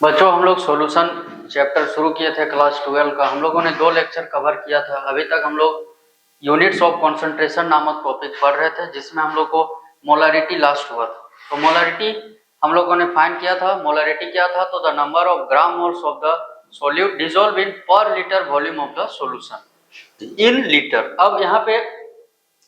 बच्चों हम लोग सॉल्यूशन चैप्टर शुरू किए थे क्लास 12 का। हम लोगों ने 2 लेक्चर कवर किया था। अभी तक हम लोग यूनिट्स ऑफ कॉन्सेंट्रेशन नामक टॉपिक पढ़ रहे थे, जिसमें हम लोग को मोलारिटी लास्ट हुआ था। तो मोलारिटी हम लोगों ने फाइंड किया था। मोलारिटी क्या था? तो the number of gram moles of the solute dissolve in per litre volume of the solution in litre. अब यहाँ पे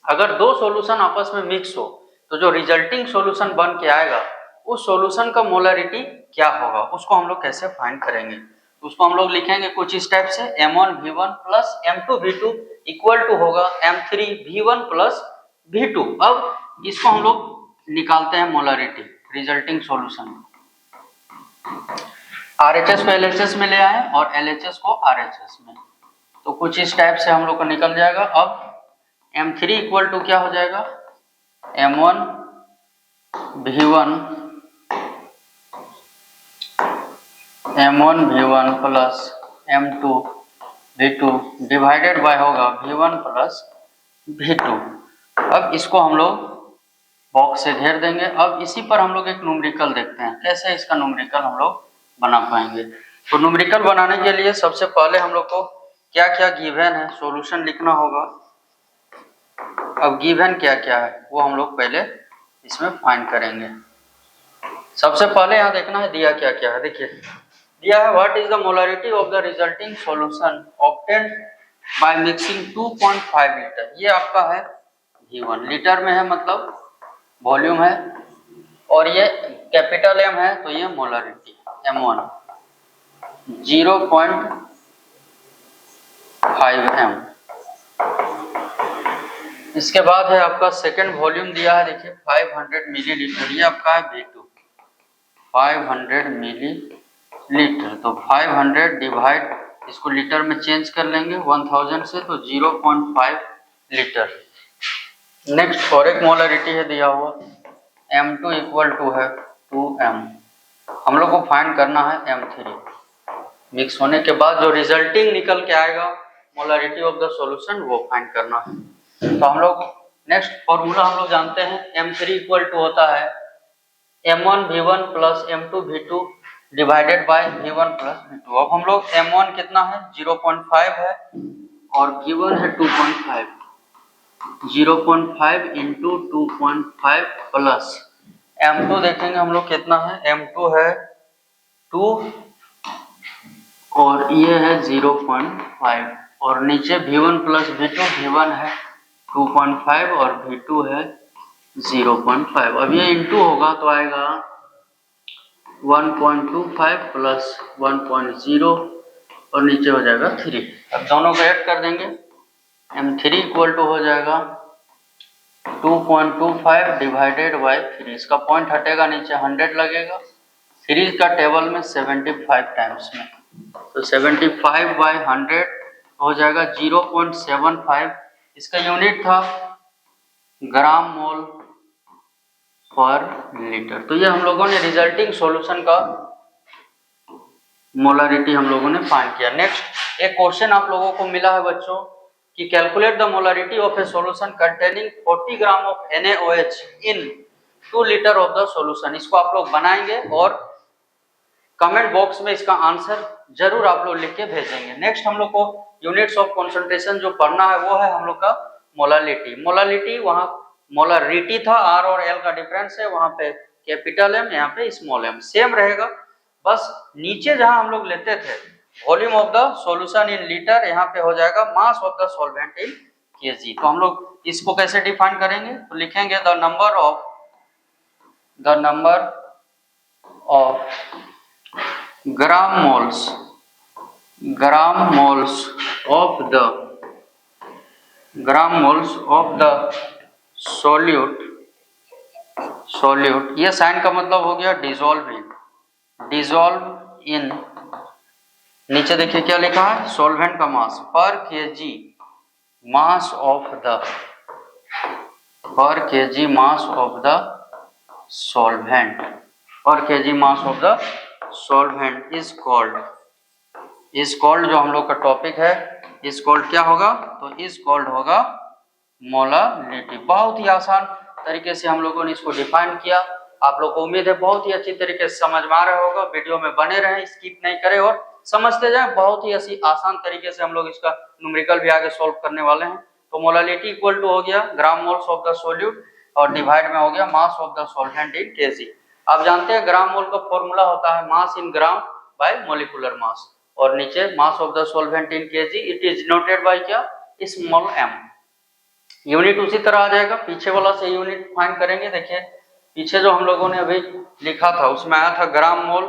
अगर 2 सॉल्यूशन आपस में मिक्स हो तो जो रिजल्टिंग सॉल्यूशन बन के आएगा उस सॉल्यूशन का मोलारिटी क्या होगा, उसको हम लोग कैसे फाइंड करेंगे। तो उसको हम लोग लिखेंगे कुछ इस टाइप से, M1V1 plus M2V2 equal to होगा M3V1 प्लस V2। अब इसको हम लोग निकालते हैं मोलारिटी रिजल्टिंग सॉल्यूशन। RHS को LHS में ले आए और LHS को RHS में, तो कुछ इस टाइप से हम लोग को निकल जाएगा। अब M3 इक्वल टू क्या हो जाएगा? M1V1 plus M2V2 divided by होगा V1 प्लस V2। अब इसको हम लोग बॉक्स से घेर देंगे। अब इसी पर हम लोग एक न्यूमेरिकल देखते हैं, कैसे इसका न्यूमेरिकल हम लोग बना पाएंगे। तो न्यूमेरिकल बनाने के लिए सबसे पहले हम लोग को क्या क्या गिवन है सॉल्यूशन लिखना होगा। अब गिवन क्या क्या है वो हम लोग पहले इसमें फाइंड करेंगे। सबसे पहले यहाँ देखना है दिया क्या क्या है। देखिए दिया है what is the molarity of the resulting solution obtained by mixing 2.5 litre. ये आपका है V1, लीटर में है मतलब वॉल्यूम है, और ये कैपिटल M है तो ये मोलारिटी M1 0.5 M। इसके बाद है आपका सेकेंड वॉल्यूम दिया है, देखिए 500 मिलीलीटर, ये आपका है V2 500 मिलीलीटर। तो 500 डिवाइड, इसको लीटर में चेंज कर लेंगे 1000 से, तो 0.5 लीटर। नेक्स्ट और एक मोलारिटी है दिया हुआ M2 इक्वल टू है 2M। हम लोग को फाइंड करना है M3। मिक्स होने के बाद जो रिजल्टिंग निकल के आएगा मोलारिटी ऑफ द सॉल्यूशन वो फाइंड करना है। तो हम लोग नेक्स्ट फॉर्मूला हम लोग जानते हैं M3 इक्वल टू होता है M1V1 plus M2V2 divided by V1 plus V2। अब हम लोग M1 कितना है 0.5 है और V1 है 2.5, 0.5 इंटू 2.5 प्लस M2 देखेंगे हम लोग कितना है, M2 है 2 और ये है 0.5, और नीचे V1 प्लस V2, V1 है 2.5 और V2 है 0.5। अब ये इंटू होगा तो आएगा 1.25 प्लस 1.0 और नीचे हो जाएगा 3। अब दोनों को ऐड कर देंगे, M3 इक्वल टू हो जाएगा 2.25 डिवाइडेड बाय 3। इसका पॉइंट हटेगा, नीचे 100 लगेगा। सीरीज का टेबल में 75 टाइम्स में, तो 75 बाय 100 हो जाएगा 0.75। इसका यूनिट था ग्राम मोल पर लीटर। तो ये हम लोगों ने रिजल्टिंग सॉल्यूशन का मोलारिटी हम लोगों ने फाइंड किया। नेक्स्ट एक क्वेश्चन आप लोगों को मिला है बच्चों कि calculate the molarity of A solution containing 40 gram of NaOH in 2 litre of the solution. इसको आप लोग बनाएंगे और कमेंट बॉक्स में इसका आंसर जरूर आप लोग लिख के भेजेंगे। नेक्स्ट हम लोग को यूनिट्स ऑफ कॉन्सेंट्रेशन जो पढ़ना है वो है हम लोग का मोलारिटी। मोलारिटी वहाँ मोलारिटी था, R और L का डिफरेंस है, वहाँ पे कैपिटल M, यहाँ पे स्मॉल m सेम रहेगा। बस नीचे जहाँ हम लोग लेते थे volume of the solution in litre, यहाँ पे हो जाएगा मास of the solvent in kg। तो हम लोग इसको कैसे डिफाइन करेंगे, तो लिखेंगे the number of gram moles of the solute. ये साइन का मतलब हो गया डिजॉल्व इन, नीचे देखिए क्या लिखा है सॉल्वेंट का मास पर kg mass of the solvent, पर kg mass of the solvent is called जो हम लोग का टॉपिक है इज कॉल्ड क्या होगा, तो इज कॉल्ड होगा मोलारिटी। बहुत ही आसान तरीके से हम लोगों ने इसको डिफाइन किया। आप लोग को उम्मीद है बहुत ही अच्छी तरीके से समझ में आ रहा होगा। वीडियो में बने रहें, स्किप नहीं करें और समझते जाएं। बहुत ही ऐसी आसान तरीके से हम लोग इसका न्यूमेरिकल भी आगे सॉल्व करने वाले हैं। तो मोलालिटी इक्वल टू हो गया ग्राम मोल्स ऑफ द सोल्यूट और डिवाइड में हो गया मास of the solvent in KG. आप जानते हैं ग्राम मोल का फॉर्मूला होता है mass in gram bye molecular mass, और नीचे मास of the solvent in KG it is denoted by क्या, स्मॉल m। यूनिट उसी तरह आ जाएगा, पीछे वाला से यूनिट फाइंड करेंगे। देखिए पीछे जो हम लोगों ने अभी लिखा था उसमें आया था ग्राम मोल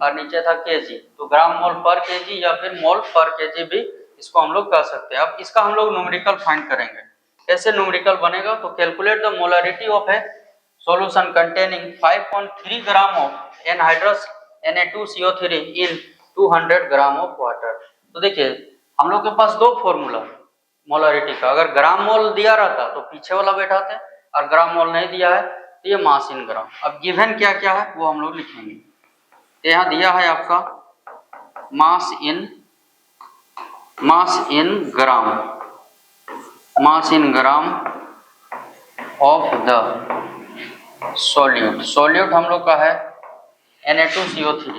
और नीचे था केजी, तो ग्राम मोल पर केजी या फिर मोल पर केजी भी इसको हम लोग कह सकते हैं। अब इसका हम लोग न्यूमेरिकल फाइंड करेंगे। कैसे न्यूमेरिकल बनेगा, तो calculate the molarity of A solution containing 5.3 gram of anhydrous Na2CO3 in 200 gram of water. तो देखिए हम लोग के पास दो फॉर्मूला मोलरिटी का, अगर ग्राम मोल दिया रहता तो पीछे वाला बैठाते, और ग्राम मोल नहीं दिया है तो ये मास इन ग्राम। अब गिवन क्या क्या है वो हम लोग लिखेंगे। तो यहाँ दिया है आपका मास in gram of the solute हम लोग का है Na2CO3।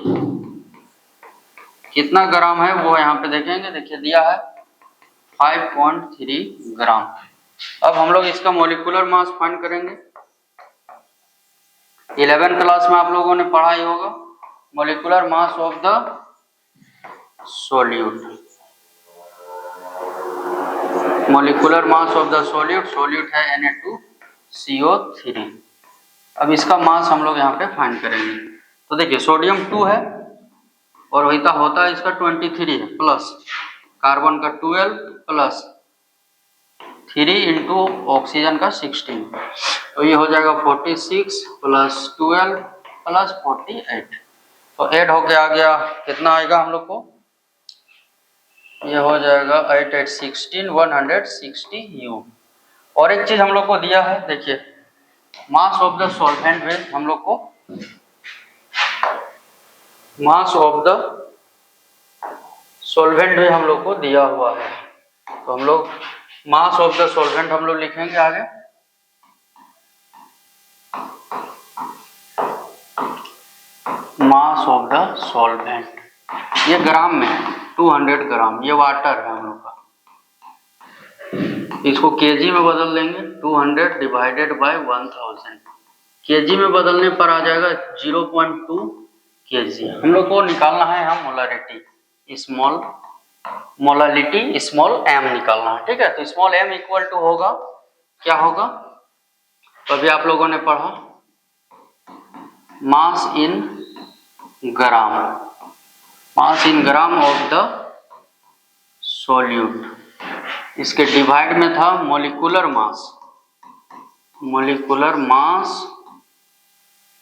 कितना ग्राम है वो यहाँ पे देखेंगे। देखिए दिया है 5.3 ग्राम। अब हम लोग इसका मोलिकुलर मास फाइंड करेंगे। 11th क्लास में आप लोगों ने पढ़ा ही होगा molecular mass of the solute. Molecular mass of the solute है Na2CO3। अब इसका मास हम लोग यहाँ पे फाइंड करेंगे। तो देखिए सोडियम 2 है और वहीता होता है इसका 23 है, प्लस कार्बन का 12 प्लस 3 इंटू ऑक्सीजन का 16, तो ये हो जाएगा 46 प्लस 12 प्लस 48। तो ऐड होके आ गया, कितना आएगा हम लोग को, ये हो जाएगा 8 8 16 160 U। और एक चीज हम लोग को दिया है, देखिए मास ऑफ द सॉल्वेंट में हम लोग को मास ऑफ द सॉल्वेंट भी हम लोग को दिया हुआ है। तो हम लोग मास ऑफ द सॉल्वेंट हम लोग लिखेंगे आगे। मास ऑफ द सॉल्वेंट ये ग्राम में है 200 ग्राम, ये वाटर है हम लोग का। इसको केजी में बदल देंगे, 200 डिवाइडेड बाय 1000। केजी में बदलने पर आ जाएगा 0.2 केजी। हम लोग को निकालना है हम मोलारिटी स्मॉल m निकालना है, ठीक है। तो स्मॉल m इक्वल टू होगा, क्या होगा, तो अभी आप लोगों ने पढ़ा मास in gram of the solute. इसके डिवाइड में था molecular mass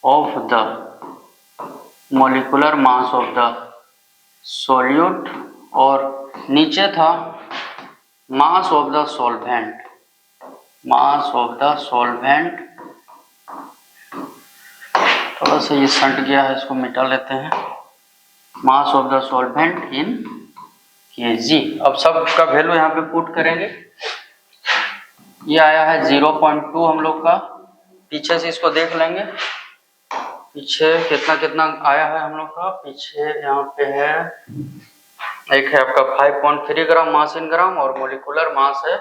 of the solute, और नीचे था मास ऑफ द सॉल्वेंट। थोड़ा सा ये सट गया है, इसको मिटा लेते हैं। मास of the solvent in KG. अब सब का वैल्यू यहाँ पे पुट करेंगे। ये आया है 0.2 हम लोग का। पीछे से इसको देख लेंगे, पीछे कितना आया है हम लोग का। पीछे यहाँ पे है, एक है आपका 5.3 ग्राम मास इन ग्राम और मोलिकुलर मास है,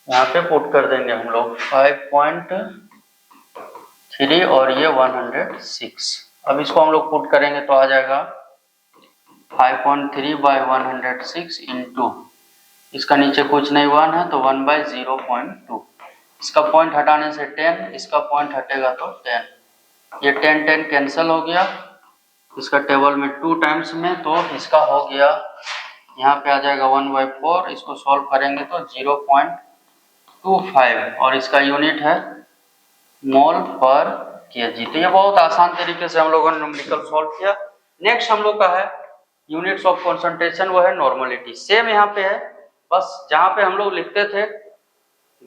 यहाँ पे पुट कर देंगे हम लोग 5.3 और ये 106। अब इसको हम लोग पुट करेंगे तो आ जाएगा 5.3 बाय 106 इंटू, इसका नीचे कुछ नहीं 1 है तो 1 बाय 0.2। इसका पॉइंट हटाने से 10, इसका पॉइंट हटेगा तो 10। ये 10 कैंसिल हो गया, इसका टेबल में 2 टाइम्स में, तो इसका हो गया यहाँ पे आ जाएगा 1/4। इसको सॉल्व करेंगे तो 0.25 और इसका यूनिट है मोल पर केजी। तो ये बहुत आसान तरीके से हम लोगों ने न्यूमेरिकल सॉल्व किया। नेक्स्ट हम लोग का है यूनिट्स ऑफ कंसंट्रेशन, वो है नॉर्मलिटी। सेम यहाँ पे है, बस जहाँ पे हम लोग लिखते थे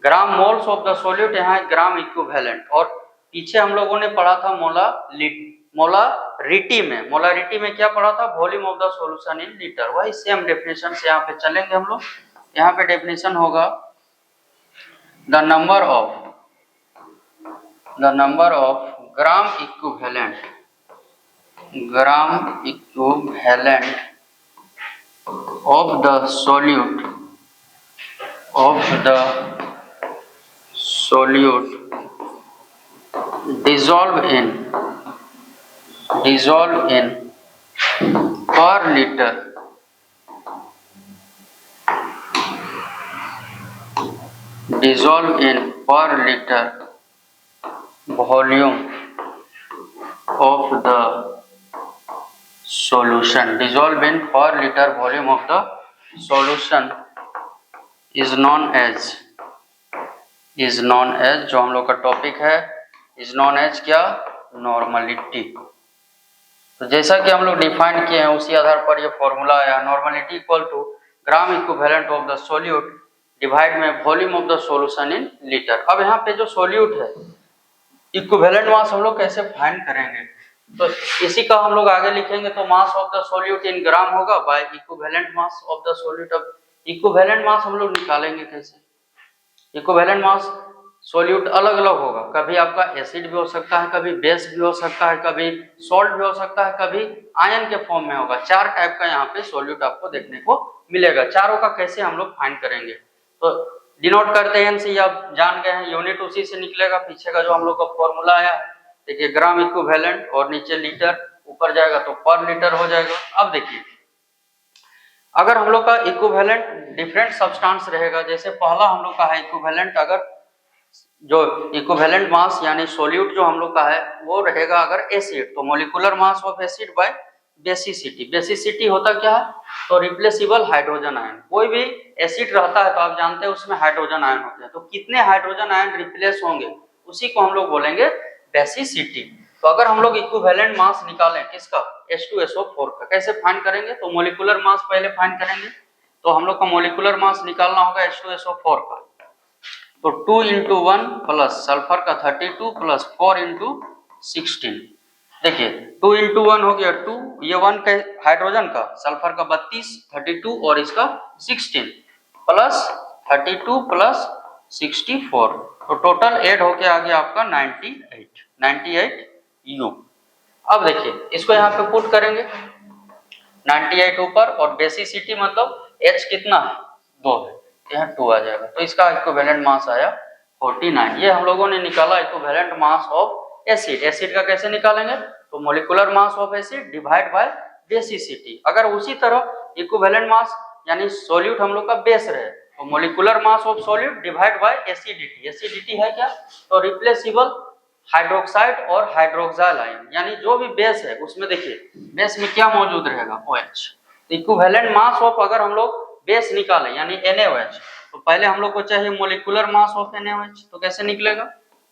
ग्राम मोल्स ऑफ द सोल्यूट, यहाँ ग्राम इक्विवेलेंट। और पीछे हम लोगों ने पढ़ा था मोलारिटी में क्या पढ़ा था, volume of the solution in litre. वही सेम डेफिनेशन से यहाँ पे चलेंगे हम लोग। यहाँ पे डेफिनेशन होगा the number of gram equivalent of the solute dissolve in per liter volume of the solution is known as जो हम लोग का टॉपिक है is known as क्या, नॉर्मलिटी। तो जैसा कि हम लोग डिफाइन किए हैं उसी आधार पर ये फॉर्मूला आया, normality equal to gram equivalent of the solute divide में volume of the solution in litre. अब यहाँ पे जो सोल्यूट है इक्विवेलेंट मास हम लोग कैसे फाइंड करेंगे, तो इसी का हम लोग आगे लिखेंगे। तो mass of the solute in gram होगा by equivalent mass of the solute. अब इक्विवेलेंट मास हम लोग निकालेंगे कैसे, इक्विवेलेंट मास सोल्यूट अलग अलग होगा, कभी आपका एसिड भी हो सकता है, कभी बेस भी हो सकता है, कभी सॉल्ट भी हो सकता है, कभी आयन के फॉर्म में होगा। 4 टाइप का यहाँ पे सोल्यूट आपको देखने को मिलेगा। चारों का कैसे हम लोग फाइंड करेंगे, तो डिनोट करते हैं एनसी, आप जान गए हैं, यूनिट उसी से निकलेगा। पीछे का जो हम लोग का फॉर्मूला आया, देखिए ग्राम इक्विवेलेंट और नीचे लीटर, ऊपर जाएगा तो पर लीटर हो जाएगा। अब देखिए अगर हम लोग का इक्विवेलेंट डिफरेंट सब्सटेंस रहेगा, जैसे पहला हम लोग का है इक्विवेलेंट, अगर जो इक्विवेलेंट मास यानी सोल्यूट जो हम लोग का है वो रहेगा अगर एसिड, तो molecular mass of acid by basicity. Basicity होता क्या है, तो रिप्लेसिबल हाइड्रोजन आयन। कोई भी एसिड रहता है तो आप जानते हैं उसमें हाइड्रोजन आयन होते हैं, तो कितने हाइड्रोजन आयन रिप्लेस होंगे उसी को हम लोग बोलेंगे बेसिसिटी। तो अगर हम लोग इक्विवेलेंट मास निकालें किसका, H2SO4 का, कैसे फाइंड करेंगे, तो मोलिकुलर मास पहले फाइंड करेंगे। तो हम लोग का मोलिकुलर मास निकालना होगा H2SO4 का, तो 2 × 1 प्लस सल्फर का 32 प्लस 4 × 16। देखिए 2 × 1 हो गया 2, ये 1 का हाइड्रोजन का, सल्फर का 32, 32 और इसका 16 प्लस 32 प्लस 64, तो टोटल ऐड होके आ गया आपका 98 U। अब देखिए इसको यहाँ पे पुट करेंगे 98 ऊपर, और बेसिसिटी मतलब H कितना है, 2 है, यहाँ 2 आ जाएगा, तो इसका इक्विवेलेंट मास आया 49। ये हम लोगों ने निकाला equivalent mass of acid. Acid का कैसे निकालेंगे, तो molecular mass of acid divide by basicity. अगर उसी तरह इक्विवेलेंट मास यानी सोल्यूट हम लोग का बेस रहे, तो molecular mass of solute divide by acidity. Acidity है क्या, तो रिप्लेसिबल हाइड्रोक्साइड और हाइड्रोक्साइल आयन, यानी जो भी बेस है उसमें देखिए बेस में क्या मौजूद रहेगा, OH। इक्विवेलेंट मास ऑफ अगर हम लोग बेस निकालें यानी NaOH, तो पहले हम लोग को चाहिए मोलिकुलर मास ऑफ NaOH, तो कैसे निकलेगा,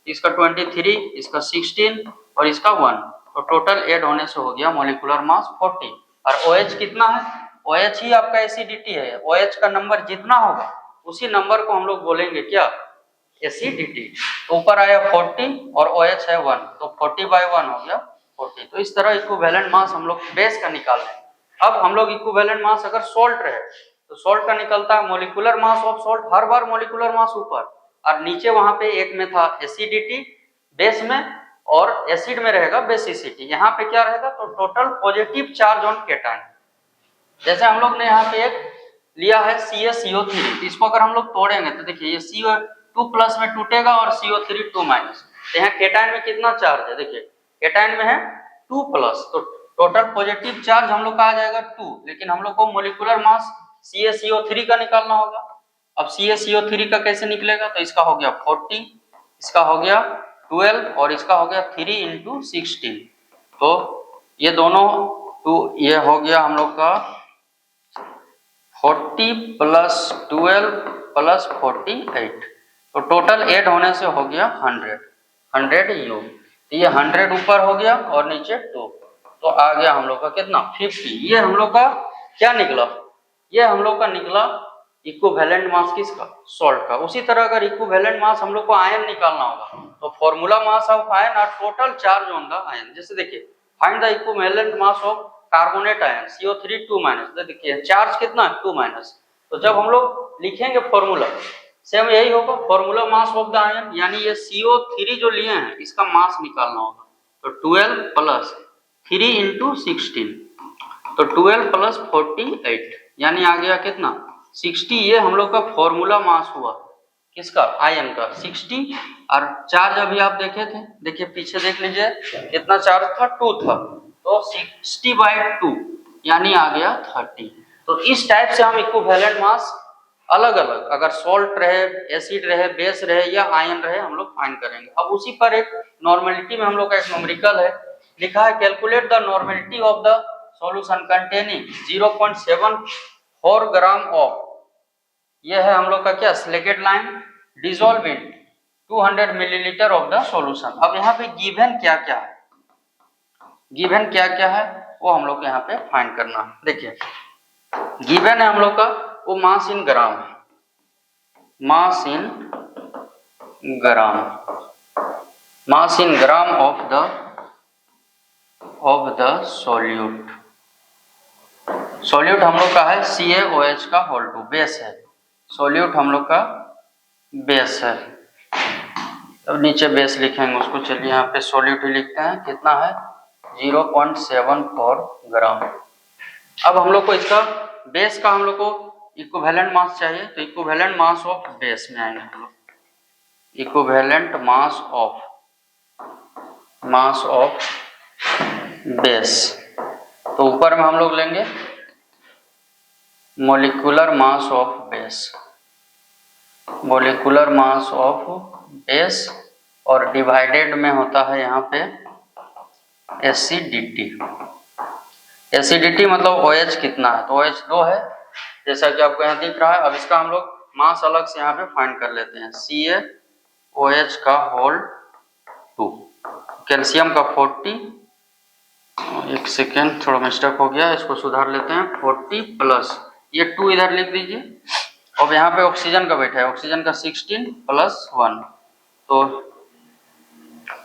इसका 23, इसका 16 और इसका 1, तो टोटल ऐड होने से हो गया मोलिकुलर मास 40। और OH कितना है, OH ही आपका एसिडिटी है, OH का नंबर जितना होगा उसी नंबर को हम लोग बोलेंगे क्या, एसिडिटी। तो ऊपर आया 40 और OH है 1, तो 40/1 हो गया 40। तो इस तरह इक्विवेलेंट मास हम लोग बेस का निकाल लें। अब हम लोग इक्विवेलेंट मास अगर सोल्ट रहे तो सोल्ट का निकलता है molecular mass of salt, her bar molecular mass ऊपर, और नीचे वहां पे एक में था एसिडिटी बेस में, और एसिड में रहेगा बेसिसिटी। यहाँ पे क्या रहेगा, तो total positive charge on cation. जैसे हम लोग ने यहाँ पे एक लिया है CaCO3, इसको अगर हम लोग तोड़ेंगे तो देखिए ये CO2 प्लस में टूटेगा और CO3 2 माइनस। तो यहाँ केटायन में कितना चार्ज है, देखिए केटायन में है 2 प्लस, तो टोटल पॉजिटिव चार्ज हम लोग का आ जाएगा 2, लेकिन हम लोग को मोलिकुलर मास CaCO3 का निकालना होगा। अब CaCO3 का कैसे निकलेगा, तो इसका हो गया 40, इसका हो गया 12 और इसका हो गया 3 × 16, तो ये दोनों 2, ये हो गया हम लोग का 40 प्लस 12 प्लस 48, तो टोटल ऐड होने से हो गया 100 U। तो ये 100 ऊपर हो गया और नीचे 2, तो आ गया हम लोग का कितना 50। ये हम लोग का क्या निकला, ये हम लोग का निकला इक्विवेलेंट मास किसका, सॉल्ट का। उसी तरह अगर इक्विवेलेंट मास हम लोग को आयन निकालना होगा, तो फॉर्मूला मास ऑफ आयन और total charge on the ion. जैसे देखिए find the equivalent mass of carbonate ion CO3 2 minus, देखिए चार्ज कितना है 2 माइनस। तो जब हम लोग लिखेंगे फॉर्मूला सेम यही होगा, formula mass of the ion, यानी ये CO3 जो लिए हैं इसका मास निकालना होगा। तो 12 प्लस 3 इंटू 16, तो 12 प्लस 48 यानी आ गया कितना 60। ये हम लोग का फॉर्मूला मास हुआ किसका, आयन का 60। और चार्ज अभी आप देखे थे, देखिए पीछे देख लीजिए कितना चार्ज था, 2 था, तो 60/2 यानी आ गया 30। तो इस टाइप से हम इक्विवेलेंट मास अलग अलग, अगर सॉल्ट रहे, एसिड रहे, बेस रहे या आयन रहे, हम लोग फाइंड करेंगे। अब उसी पर एक नॉर्मेलिटी में हम लोग का एक न्यूमेरिकल है, लिखा है calculate the normality of the solution containing 0.74 gram of, यह है हम लोग का क्या स्लेकेट लाइन, dissolve in 200 millilitre of the solution. अब यहाँ पे गिवन क्या क्या है, गिवन क्या क्या है वो हम लोग को यहाँ पे फाइंड करना है। देखिए गिवन है हम लोग का वो मास इन ग्राम है, mass in gram, mass in gram of the solute. Solute हम लोग का है CaOH का होल 2, बेस है, सॉल्यूट हम लोग का बेस है। अब नीचे बेस लिखेंगे उसको, चलिए यहाँ पे सॉल्यूट ही लिखते हैं, कितना है 0.74 ग्राम। अब हम लोग को इसका बेस का हम लोग को इक्विवेलेंट मास चाहिए, तो इक्विवेलेंट मास ऑफ बेस में आएंगे हम लोग, इक्विवेलेंट मास ऑफ बेस। तो ऊपर में हम लोग लेंगे molecular mass of base, molecular mass of base, और डिवाइडेड में होता है यहाँ पे एसिडिटी। एसिडिटी मतलब OH कितना है, तो OH 2 है जैसा कि आपको यहाँ दिख रहा है। अब इसका हम लोग मास अलग से यहाँ पे फाइंड कर लेते हैं, CaOH का होल 2, कैल्शियम का 40, एक सेकेंड थोड़ा मिस्टेक हो गया, इसको सुधार लेते हैं, 40 प्लस ये 2 इधर लिख दीजिए। अब यहाँ पे ऑक्सीजन का बैठा है, ऑक्सीजन का 16 प्लस 1, तो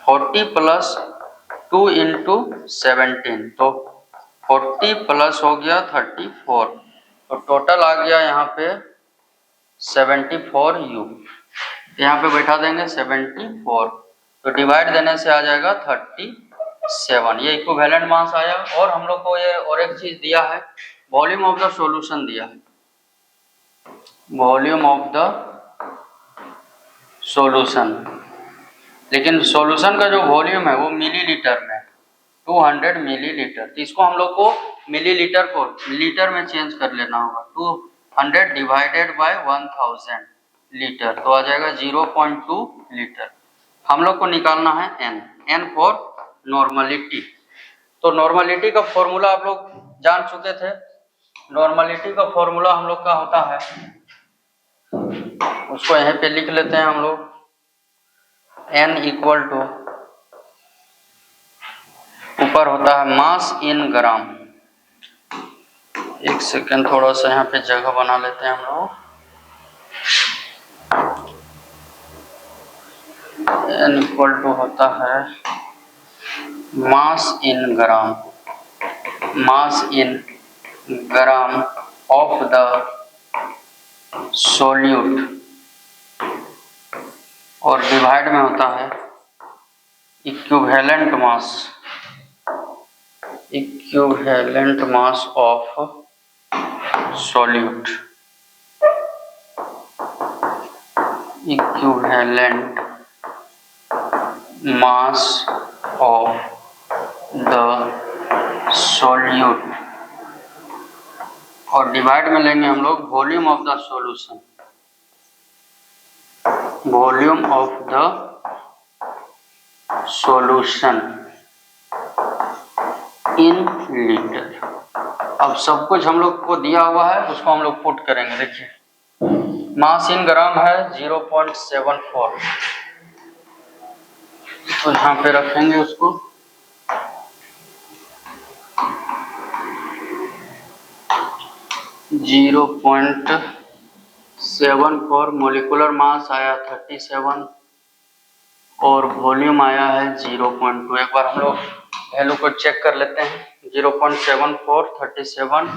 40 प्लस 2 इंटू 17, तो 40 प्लस हो गया 34, तो टोटल आ गया यहाँ पे 74U, यहाँ पे बैठा देंगे 74, तो डिवाइड देने से आ जाएगा 37, ये इक्विवेलेंट मास आया। और हम लोग को ये और एक चीज दिया है, वॉल्यूम ऑफ द सॉल्यूशन दिया है, वॉल्यूम ऑफ द सॉल्यूशन, लेकिन सॉल्यूशन का जो वॉल्यूम है वो मिलीलीटर में 200 मिलीलीटर, तो इसको हम लोग को मिलीलीटर को लीटर में चेंज कर लेना होगा, 200 डिवाइडेड बाय 1000 लीटर, तो आ जाएगा 0.2 लीटर। हम लोग को निकालना है n फॉर नॉर्मलिटी। तो नॉर्मलिटी का फॉर्मूला आप लोग जान चुके थे, नॉर्मलिटी का फॉर्मूला हम लोग का होता है, उसको यहीं पे लिख लेते हैं हम लोग, n इक्वल टू ऊपर होता है मास इन ग्राम, एक सेकेंड थोड़ा सा यहाँ पे जगह बना लेते हैं हम लोग, n इक्वल टू होता है mass in gram, mass in gram of the solute, और डिवाइड में होता है equivalent mass, equivalent mass of solute, equivalent mass of the solute, और डिवाइड में लेंगे हम लोग volume of the solution, volume of the solution in litre. अब सब कुछ हम लोग को दिया हुआ है, उसको हम लोग पुट करेंगे। देखिए मास इन ग्राम है 0.74, तो यहाँ पे रखेंगे उसको, जीरो 0.74, मोलिकुलर मास आया 37 और वॉल्यूम आया है 0.2। एक बार हम लोग वैल्यू को चेक कर लेते हैं, 0.74, 37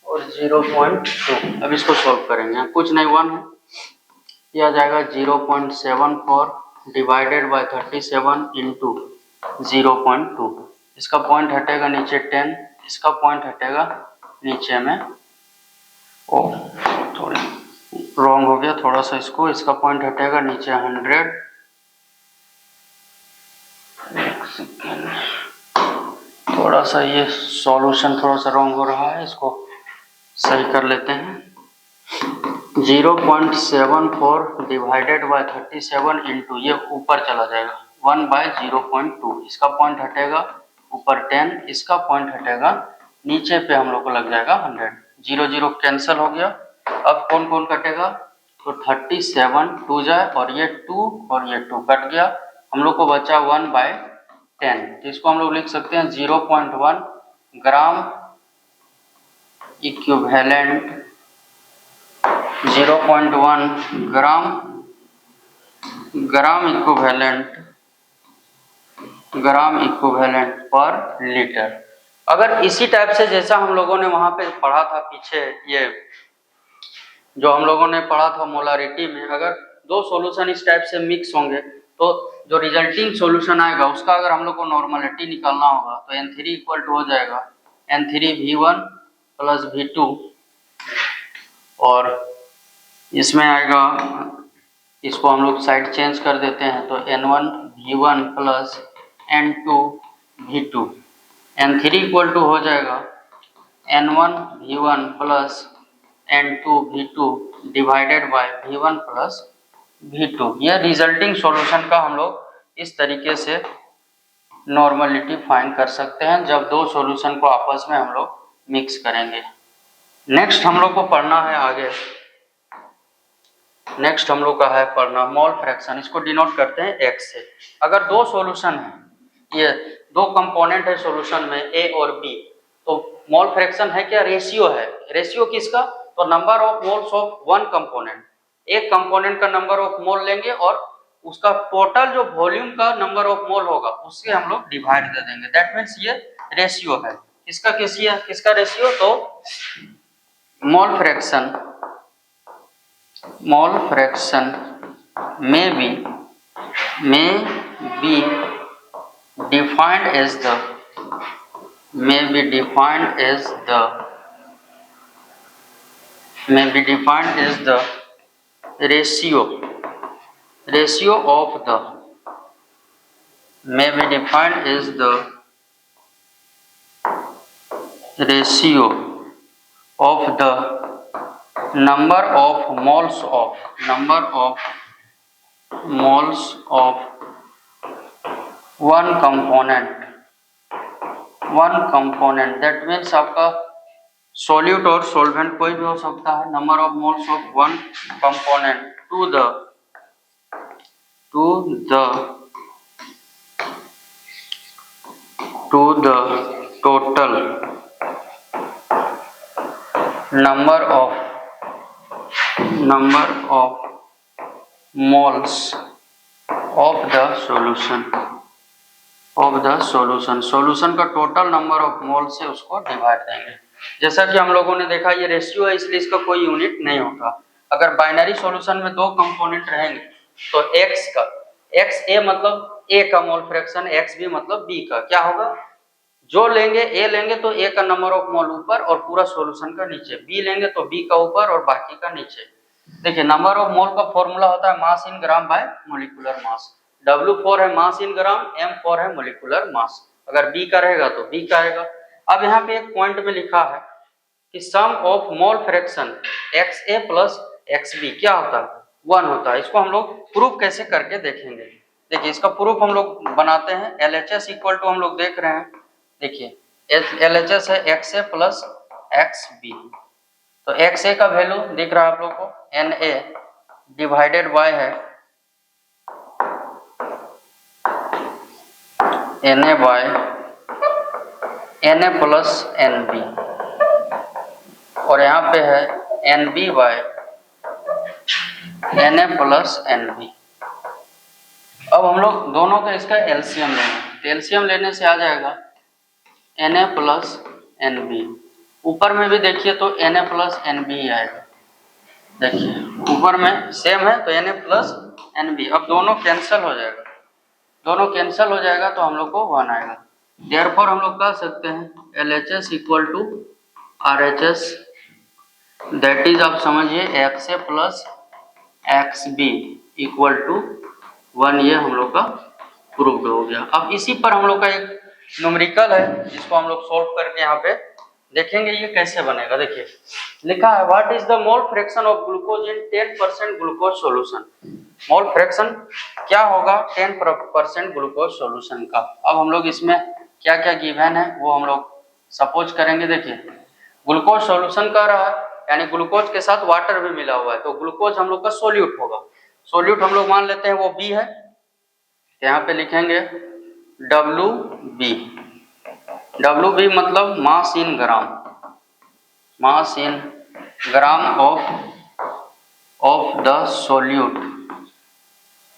और 0.2। अब इसको सॉल्व करेंगे, कुछ नहीं 1 है, यह आ जाएगा 0.74 डिवाइडेड बाय 37 इंटू 0.2, इसका पॉइंट हटेगा नीचे 10, इसका पॉइंट हटेगा नीचे में, ओ थोड़ी रॉन्ग हो गया थोड़ा सा, इसका पॉइंट हटेगा नीचे 100। एक सेकेंड, थोड़ा सा ये सॉल्यूशन थोड़ा सा रॉन्ग हो रहा है, इसको सही कर लेते हैं। 0.74 डिवाइडेड बाय 37 इंटू, ये ऊपर चला जाएगा 1/0.2, इसका पॉइंट हटेगा ऊपर 10, इसका पॉइंट हटेगा नीचे पे हम लोग को लग जाएगा 100। 0 0 कैंसिल हो गया। अब कौन कौन कटेगा, तो 37 2 जाए और ये 2 और ये 2 कट गया, हम लोग को बचा 1/10। तो इसको हम लोग लिख सकते हैं 0.1 ग्राम इक्विवेलेंट, 0.1 ग्राम इक्विवेलेंट पर लीटर। अगर इसी टाइप से जैसा हम लोगों ने वहां पे पढ़ा था पीछे, ये जो हम लोगों ने पढ़ा था मोलारिटी में, अगर दो सॉल्यूशन इस टाइप से मिक्स होंगे तो जो रिजल्टिंग सॉल्यूशन आएगा उसका अगर हम लोग को नॉर्मलिटी निकालना होगा तो N3 इक्वल टू हो जाएगा N3V1 प्लस V2, और इसमें आएगा, इसको हम लोग साइड चेंज कर देते हैं तो N1V1 plus N2V2, N3 equal to हो जाएगा N1V1 plus N2V2 divided by V1 plus V2। यह रिजल्टिंग सॉल्यूशन का हम लोग इस तरीके से नॉर्मलिटी फाइंड कर सकते हैं जब दो सॉल्यूशन को आपस में हम लोग मिक्स करेंगे। नेक्स्ट हम लोग को पढ़ना है आगे, नेक्स्ट हम लोग का है पढ़ना मोल फ्रैक्शन, इसको डिनोट करते हैं X से। अगर दो सॉल्यूशन है, ये दो कंपोनेंट है सॉल्यूशन में A और B, तो मोल फ्रैक्शन है क्या, रेशियो है। रेशियो किसका, तो number of moles of one component, एक कंपोनेंट का नंबर ऑफ मोल लेंगे और उसका टोटल जो वॉल्यूम का नंबर ऑफ मोल होगा उससे हम लोग डिवाइड कर देंगे, दैट मीन्स ये रेशियो है। किसका रेशियो, तो mole fraction may be defined as the ratio of the number of moles of one component, that means आपका सॉल्यूट और सॉल्वेंट कोई भी हो सकता है, number of moles of one component to the total number of moles of the solution का total number of mole से उसको डिवाइड देंगे। जैसा कि हम लोगों ने देखा ये रेशियो है इसलिए इसका कोई यूनिट नहीं होता। अगर बाइनरी सॉल्यूशन में दो कंपोनेंट रहेंगे तो x a मतलब a का मोल फ्रैक्शन, x b मतलब b का, क्या होगा, जो लेंगे a लेंगे तो a का नंबर ऑफ मोल ऊपर और पूरा सॉल्यूशन का नीचे, b लेंगे तो b का ऊपर और बाकी का नीचे। देखिए नंबर ऑफ मोल का फॉर्मूला होता है mass in gram bye molecular mass, W4 है मास इन ग्राम, M4 है मोलिकुलर मास। अगर b का रहेगा तो b का आएगा। अब यहाँ पे एक पॉइंट में लिखा है कि sum of mole fraction XA plus XB क्या होता है, 1 होता है। इसको हम लोग प्रूफ कैसे करके देखेंगे। देखिए इसका प्रूफ हम लोग बनाते हैं, LHS इक्वल टू हम लोग देख रहे हैं, देखिए LHS है XA प्लस XB, तो XA का वैल्यू दिख रहा है आप लोग को NA डिवाइडेड बाय है NA by NA plus NB, और यहाँ पे है NB by NA plus NB। अब हम लोग दोनों का इसका एलसीएम लेंगे, तो एलसीएम लेने से आ जाएगा Na प्लस NB। ऊपर में भी देखिए तो Na प्लस NB ही आएगा, देखिए ऊपर में सेम है तो Na प्लस NB। अब दोनों कैंसिल हो जाएगा, दोनों कैंसिल हो जाएगा तो हम लोग को 1 आएगा। देयरफॉर हम लोग कह सकते हैं LHS equal to RHS, that is आप समझिए XA plus XB equal to 1। ये हम लोग का प्रूव्ड हो गया। अब इसी पर हम लोग का एक न्यूमेरिकल है जिसको हम लोग सॉल्व करके यहाँ पे देखेंगे ये कैसे बनेगा। देखिए लिखा है what is the mole fraction of glucose in 10% glucose solution. Mole fraction क्या होगा 10% ग्लूकोज सॉल्यूशन का। अब हम लोग इसमें क्या क्या गिवन है वो हम लोग सपोज करेंगे। देखिए ग्लूकोज सॉल्यूशन कर रहा है यानी ग्लूकोज के साथ वाटर भी मिला हुआ है, तो ग्लूकोज हम लोग का सोल्यूट होगा। सोल्यूट हम लोग मान लेते हैं वो B है, यहाँ पे लिखेंगे WB। WB मतलब mass in gram, mass in gram of the solute.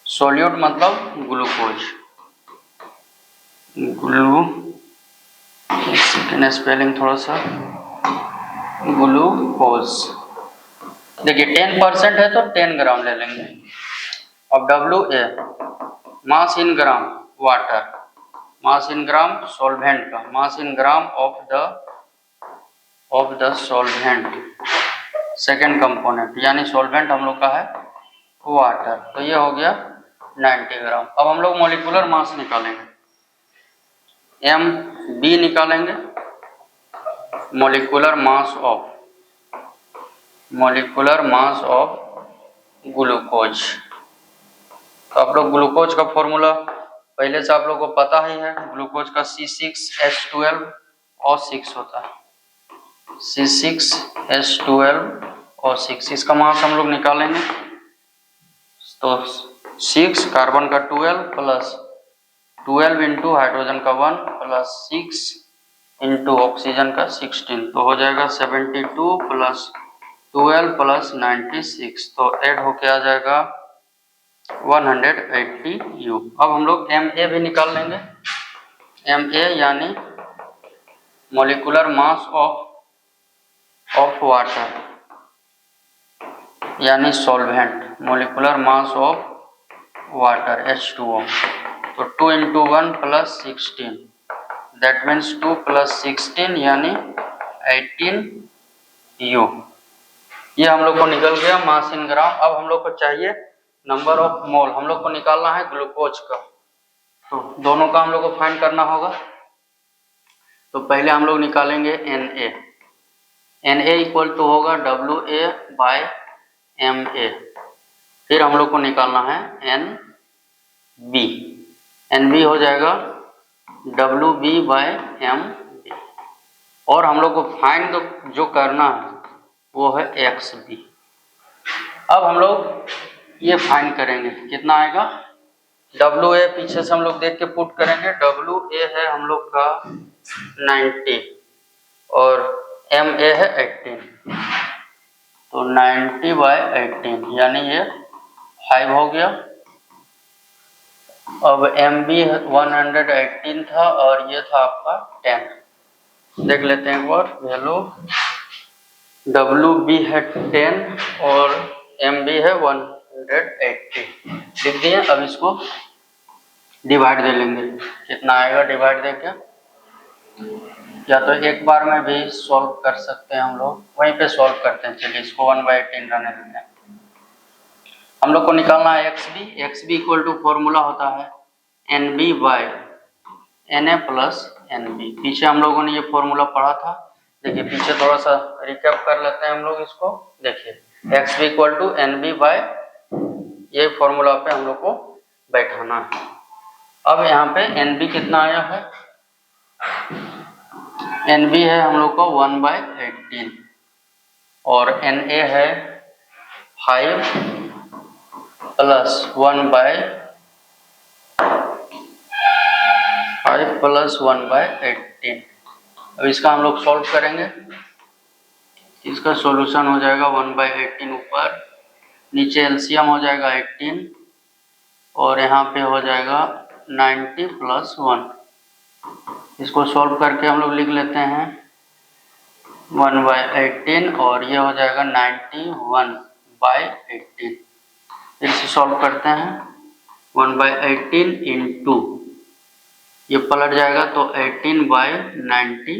Solute मतलब ग्लूकोज, स्पेलिंग थोड़ा सा, ग्लूकोज। देखिए 10% है तो 10 ग्राम ले लेंगे। अब WA mass in gram water, mass in gram solvent का, mass in gram of the solvent second component, यानी सॉल्वेंट हम लोग का है वाटर, तो ये हो गया 90 ग्राम। अब हम लोग मॉलिक्यूलर मास निकालेंगे, MB निकालेंगे, मॉलिक्यूलर मास ऑफ ग्लूकोज। तो आप लोग ग्लूकोज का फॉर्मूला पहले से आप लोग को पता ही है, ग्लूकोज का C6H12O6 होता है, C6H12O6। इसका मास हम लोग निकालेंगे तो 6 कार्बन का 12 प्लस 12 इंटू हाइड्रोजन का 1 प्लस 6 इंटू ऑक्सीजन का 16, तो हो जाएगा 72 प्लस 12 प्लस 96, तो ऐड होके आ जाएगा 180 U। अब हम लोग MA भी निकाल लेंगे, MA यानी मॉलिक्यूलर मास ऑफ वाटर यानी solvent, molecular mass of water H2O, तो 2 into 1 plus 16, that means 2 plus 16 यानी 18 U। ये हम लोग को निकल गया मास इन ग्राम। अब हम लोग को चाहिए नंबर ऑफ मोल, हम लोग को निकालना है ग्लूकोज का, तो दोनों का हम लोग को फाइंड करना होगा। तो पहले हम लोग निकालेंगे NA इक्वल टू होगा WA बाय MA, फिर हम लोग को निकालना है NB हो जाएगा WB बाय MB, और हम लोग को फाइंड जो करना है वो है XB। अब हम लोग ये फाइंड करेंगे, कितना आएगा WA पीछे से हम लोग देख के पुट करेंगे, WA है हम लोग का 90 और MA है 18, तो 90 बाय 18 यानी ये 5 हो गया। अब MB 118 था और ये था आपका 10। देख लेते हैं एक बार वैल्यू, WB है 10 और MB है 180, लिख दिए। अब इसको डिवाइड दे लेंगे, कितना आएगा डिवाइड दे के, या तो एक बार में भी सॉल्व कर सकते हैं हम लोग, वहीं पे सॉल्व करते हैं। चलिए इसको 1/18 रहने देते हैं। हम लोग को निकालना है XB इक्वल टू फॉर्मूला होता है NB by NA plus NB। पीछे हम लोगों ने ये फॉर्मूला पढ़ा था, देखिए पीछे थोड़ा सा रिकैप कर लेते हैं हम लोग इसको। देखिए XB equal to NB by, ये फॉर्मूला पे हम लोग को बैठाना है। अब यहाँ पे NB कितना आया है, NB है हम लोग को 1/18 और NA है 5 प्लस 1/18। अब इसका हम लोग सॉल्व करेंगे, इसका सॉल्यूशन हो जाएगा 1/18 ऊपर, नीचे एलसीएम हो जाएगा 18 और यहाँ पे हो जाएगा 90 प्लस 1। इसको सॉल्व करके हम लोग लिख लेते हैं 1/18 और ये हो जाएगा 91/18। फिर से सॉल्व करते हैं, 1/18 इंटू ये पलट जाएगा तो 18/90